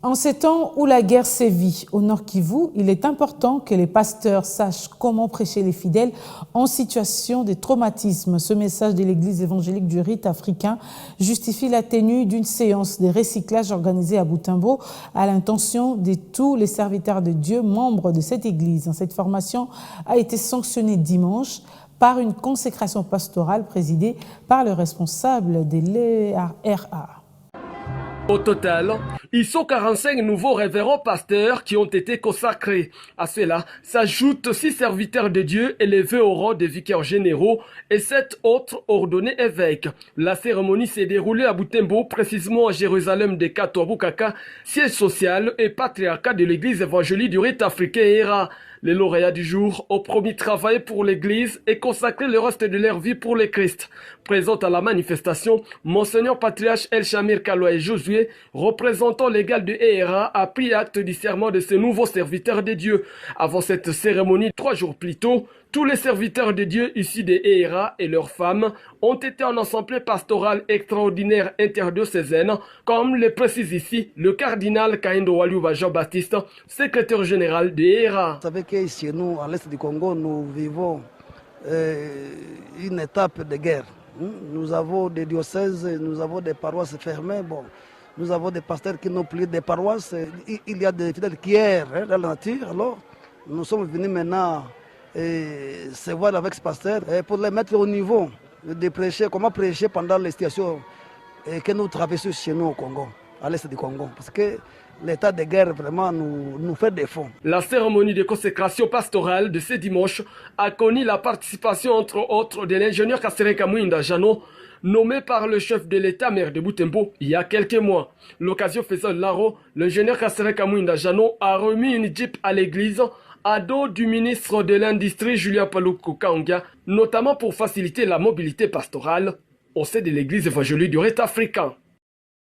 En ces temps où la guerre sévit au Nord Kivu, il est important que les pasteurs sachent comment prêcher les fidèles en situation de traumatisme. Ce message de l'Église évangélique du rite africain justifie la tenue d'une séance de recyclage organisée à Butembo à l'intention de tous les serviteurs de Dieu, membres de cette Église. Cette formation a été sanctionnée dimanche par une consécration pastorale présidée par le responsable de l'ERA. Au total, ils sont 45 nouveaux révérends pasteurs qui ont été consacrés. À cela s'ajoutent 6 serviteurs de Dieu élevés au rang de vicaires généraux et 7 autres ordonnés évêques. La cérémonie s'est déroulée à Butembo, précisément à Jérusalem de Katouabukaka, siège social et patriarcat de l'église évangélique du rite africain ERA. Les lauréats du jour ont promis travailler pour l'Église et consacrer le reste de leur vie pour le Christ. Présent à la manifestation, Monseigneur Patriarche El Shamir Kaloa et Josué, représentant légal de ERA, a pris acte du serment de ce nouveau serviteur de Dieu. Avant cette cérémonie, 3 jours plus tôt, tous les serviteurs de Dieu issus de ERA et leurs femmes ont été en assemblée pastorale extraordinaire interdiocésaine, comme le précise ici le cardinal Kaindo Waliouba Jean-Baptiste, secrétaire général de ERA. Vous savez que chez nous, à l'est du Congo, nous vivons une étape de guerre. Nous avons des diocèses, nous avons des paroisses fermées. Bon, nous avons des pasteurs qui n'ont plus de paroisses. Il y a des fidèles qui errent dans la nature. Alors, nous sommes venus maintenant se voir avec ce pasteur pour les mettre au niveau de prêcher, comment prêcher pendant les situations que nous traversons chez nous au Congo, à l'est du Congo. Parce que l'état de guerre vraiment nous fait défaut. La cérémonie de consécration pastorale de ce dimanche a connu la participation entre autres de l'ingénieur Kasereka Mwinda Jano, nommé par le chef de l'État maire de Butembo il y a quelques mois. L'occasion faisant l'aro, l'ingénieur Kasereka Mwinda Jano a remis une Jeep à l'église à dos du ministre de l'Industrie Julien Paluku Kaonga, notamment pour faciliter la mobilité pastorale au sein de l'église évangélique du rite africain.